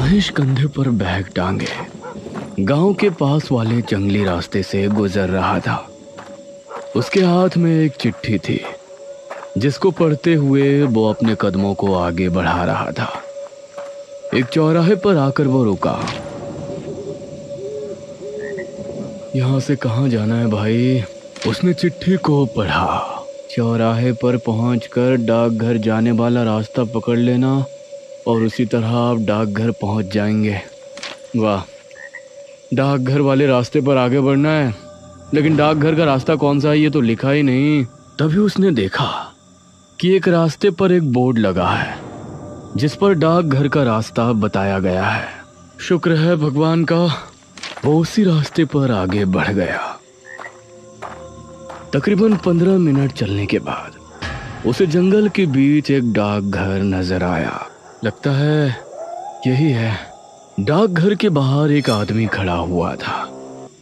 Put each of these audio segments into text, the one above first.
महेश कंधे पर बैग टांगे गांव के पास वाले जंगली रास्ते से गुजर रहा था। उसके हाथ में एक चिट्ठी थी जिसको पढ़ते हुए वो अपने कदमों को आगे बढ़ा रहा था। एक चौराहे पर आकर वो रुका। यहाँ से कहाँ जाना है भाई? उसने चिट्ठी को पढ़ा। चौराहे पर पहुंचकर डाकघर जाने वाला रास्ता पकड़ लेना और उसी तरह आप डाकघर पहुंच जाएंगे। वाह, डाकघर वाले रास्ते पर आगे बढ़ना है, लेकिन डाकघर का रास्ता कौन सा है ये तो लिखा ही नहीं। तभी उसने देखा कि एक रास्ते पर एक बोर्ड लगा है जिस पर डाकघर का रास्ता बताया गया है। शुक्र है भगवान का, वो उसी रास्ते पर आगे बढ़ गया। तकरीबन 15 मिनट चलने के बाद उसे जंगल के बीच एक डाकघर नजर आया। लगता है यही है। डाकघर के बाहर एक आदमी खड़ा हुआ था।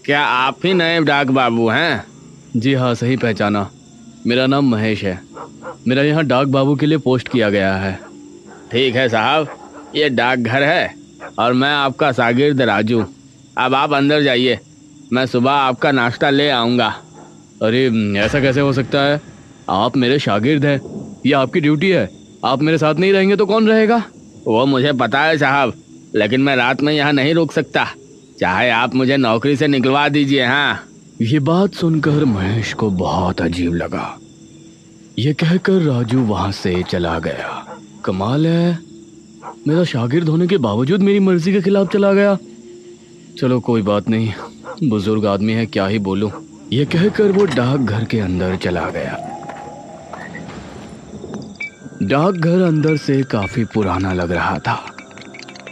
क्या आप ही नए डाक बाबू हैं? जी हाँ, सही पहचाना। मेरा नाम महेश है। मेरा यहाँ डाक बाबू के लिए पोस्ट किया गया है। ठीक है साहब, ये डाकघर है और मैं आपका शागिर्द राजू। अब आप अंदर जाइए, मैं सुबह आपका नाश्ता ले आऊँगा। अरे ऐसा कैसे हो सकता है? आप मेरे शागिर्द हैं, ये आपकी ड्यूटी है। आप मेरे साथ नहीं रहेंगे तो कौन रहेगा? वो मुझे पता है साहब, लेकिन मैं रात में यहाँ नहीं रुक सकता। चाहे आप मुझे नौकरी से निकलवा दीजिए। हाँ। ये बात सुनकर महेश को बहुत अजीब लगा। ये कहकर राजू वहां से चला गया। कमाल है, मेरा शागिर्द होने के बावजूद मेरी मर्जी के खिलाफ चला गया। चलो कोई बात नहीं, बुजुर्ग आदमी है, क्या ही बोलूं। ये कहकर वो डाकघर के अंदर चला गया। डाकघर अंदर से काफी पुराना लग रहा था,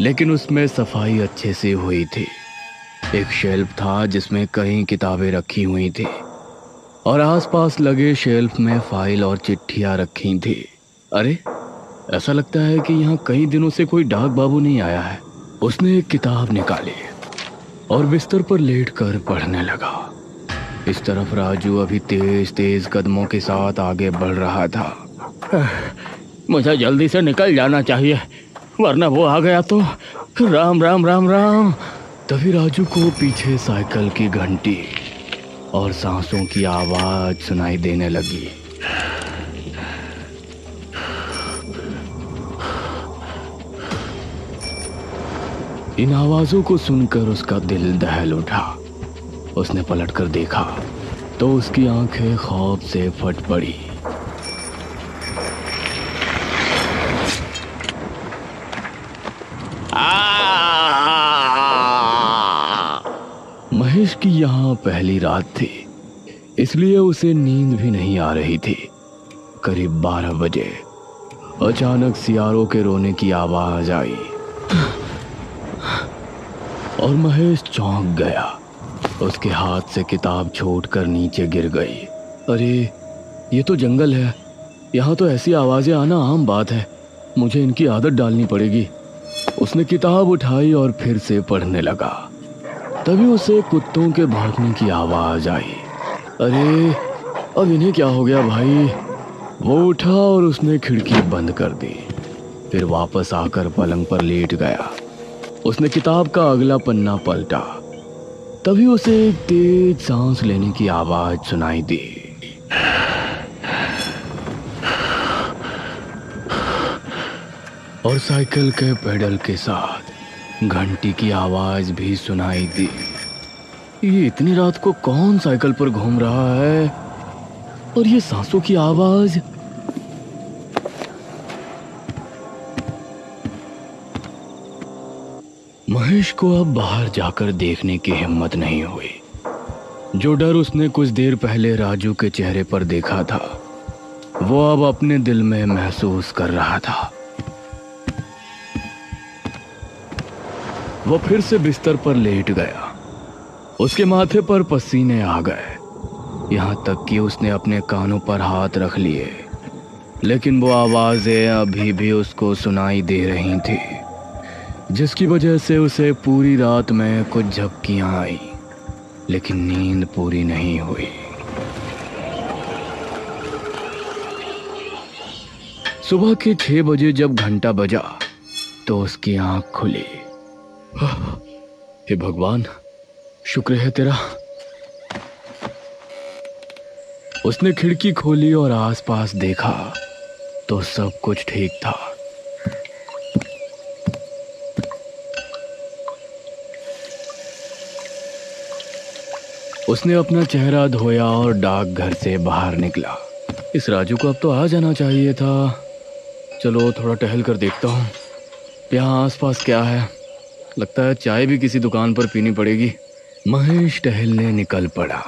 लेकिन उसमें सफाई अच्छे से हुई थी। एक शेल्फ था जिसमें कई किताबें रखी हुई थी और आसपास लगे शेल्फ में फाइल और चिट्ठियां रखी थी। अरे, ऐसा लगता है कि यहाँ कई दिनों से कोई डाक बाबू नहीं आया है। उसने एक किताब निकाली और बिस्तर पर लेटकर पढ़ने लगा। इस तरफ राजू अभी तेज तेज कदमों के साथ आगे बढ़ रहा था। मुझे जल्दी से निकल जाना चाहिए, वरना वो आ गया तो। राम राम राम राम। तभी राजू को पीछे साइकिल की घंटी और सांसों की आवाज सुनाई देने लगी। इन आवाजों को सुनकर उसका दिल दहल उठा। उसने पलटकर देखा तो उसकी आंखें खौफ से फट पड़ी। महेश की यहाँ पहली रात थी, इसलिए उसे नींद भी नहीं आ रही थी। करीब 12 बजे अचानक सियारों के रोने की आवाज आई और महेश चौंक गया। उसके हाथ से किताब छूटकर नीचे गिर गई। अरे, ये तो जंगल है, यहाँ तो ऐसी आवाजें आना आम बात है। मुझे इनकी आदत डालनी पड़ेगी। उसने किताब उठाई और फिर से पढ़ने लगा। तभी उसे कुत्तों के भौंकने की आवाज आई। अरे, अब इन्हें क्या हो गया भाई? वो उठा और उसने खिड़की बंद कर दी। फिर वापस आकर पलंग पर लेट गया। उसने किताब का अगला पन्ना पलटा। तभी उसे एक तेज सांस लेने की आवाज सुनाई दी। और साइकिल के पेडल के साथ घंटी की आवाज भी सुनाई दी। ये इतनी रात को कौन साइकिल पर घूम रहा है? और ये सांसों की आवाज। महेश को अब बाहर जाकर देखने की हिम्मत नहीं हुई। जो डर उसने कुछ देर पहले राजू के चेहरे पर देखा था, वो अब अपने दिल में महसूस कर रहा था। वो फिर से बिस्तर पर लेट गया। उसके माथे पर पसीने आ गए, यहाँ तक कि उसने अपने कानों पर हाथ रख लिए, लेकिन वो आवाजें अभी भी उसको सुनाई दे रही थी, जिसकी वजह से उसे पूरी रात में कुछ झपकियां आई, लेकिन नींद पूरी नहीं हुई। सुबह के 6 बजे जब घंटा बजा तो उसकी आंख खुली हे भगवान, शुक्र है तेरा। उसने खिड़की खोली और आसपास देखा तो सब कुछ ठीक था। उसने अपना चेहरा धोया और डाकघर से बाहर निकला। इस राजू को अब तो आ जाना चाहिए था। चलो थोड़ा टहल कर देखता हूँ यहाँ आसपास क्या है। लगता है चाय भी किसी दुकान पर पीनी पड़ेगी। महेश टहलने निकल पड़ा।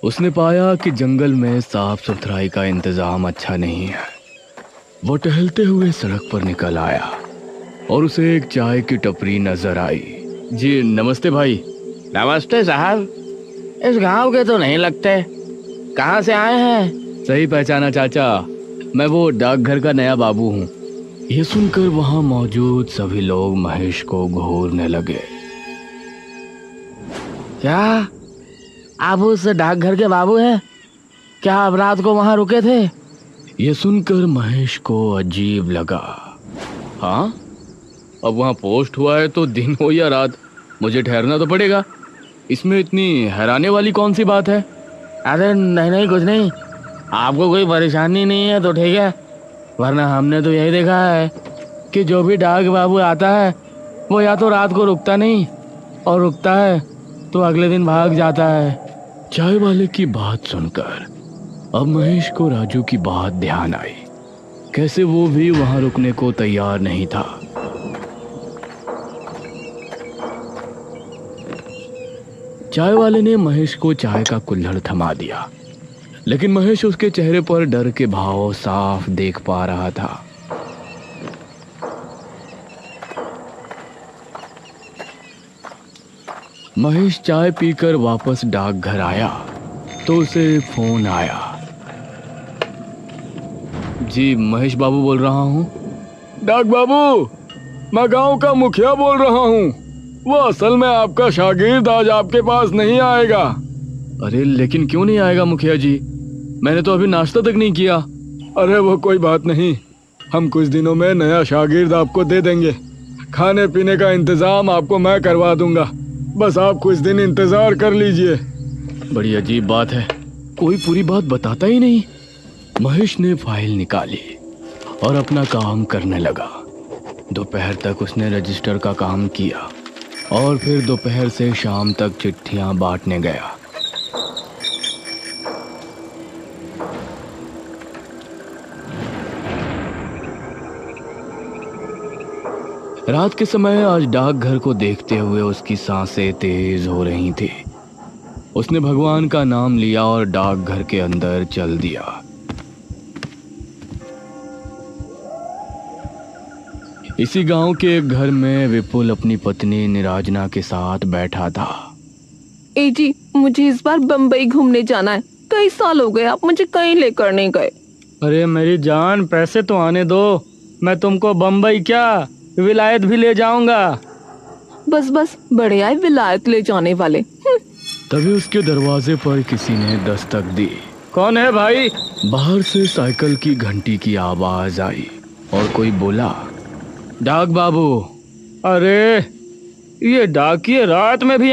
उसने पाया कि जंगल में साफ सुथराई का इंतजाम अच्छा नहीं है। वो टहलते हुए सड़क पर निकल आया और उसे एक चाय की टपरी नजर आई। जी नमस्ते भाई। नमस्ते साहब, इस गांव के तो नहीं लगते, कहाँ से आए हैं? सही पहचाना चाचा, मैं वो डाकघर का नया बाबू हूँ। ये सुनकर वहां मौजूद सभी लोग महेश को घूरने लगे। क्या आप उस डाकघर के बाबू हैं? क्या आप रात को वहां रुके थे? ये सुनकर महेश को अजीब लगा। हाँ, अब वहां पोस्ट हुआ है तो दिन हो या रात, मुझे ठहरना तो पड़ेगा। इसमें इतनी हैरानी वाली कौन सी बात है? अरे नहीं नहीं, कुछ नहीं। आपको कोई परेशानी नहीं है तो ठीक है, वरना हमने तो यही देखा है कि जो भी डाक बाबू आता है वो या तो रात को रुकता नहीं, और रुकता है तो अगले दिन भाग जाता है। चाय वाले की बात सुनकर अब महेश को राजू की बात ध्यान आई। कैसे वो भी वहां रुकने को तैयार नहीं था। चाय वाले ने महेश को चाय का कुल्हड़ थमा दिया, लेकिन महेश उसके चेहरे पर डर के भाव साफ देख पा रहा था। महेश चाय पीकर वापस डाकघर आया तो उसे फोन आया। जी महेश बाबू बोल रहा हूँ। डाक बाबू, मैं गांव का मुखिया बोल रहा हूँ। वो असल में आपका शागिर्द आज आपके पास नहीं आएगा। अरे लेकिन क्यों नहीं आएगा मुखिया जी? मैंने तो अभी नाश्ता तक नहीं किया। अरे वो कोई बात नहीं, हम कुछ दिनों में नया शागिर्द आपको दे देंगे। खाने पीने का इंतजाम आपको मैं करवा दूंगा, बस आप कुछ दिन इंतजार कर लीजिए। बड़ी अजीब बात है, कोई पूरी बात बताता ही नहीं। महेश ने फाइल निकाली और अपना काम करने लगा। दोपहर तक उसने रजिस्टर का काम किया और फिर दोपहर से शाम तक चिट्ठियां बांटने गया। रात के समय आज डाकघर को देखते हुए उसकी सांसें तेज हो रही थी। उसने भगवान का नाम लिया और डाकघर के अंदर चल दिया। इसी गांव के एक घर में विपुल अपनी पत्नी निराजना के साथ बैठा था। ए जी, मुझे इस बार बम्बई घूमने जाना है। कई साल हो गए आप मुझे कहीं लेकर नहीं गए। अरे मेरी जान, पैसे तो आने दो, मैं तुमको बम्बई क्या विलायत भी ले जाऊंगा। बस बस, बड़े आए विलायत ले जाने वाले। तभी उसके दरवाजे पर किसी ने दस्तक दी। कौन है भाई? बाहर से साइकिल की घंटी की आवाज आई और कोई बोला, डाक बाबू। अरे ये डाकिये रात में भी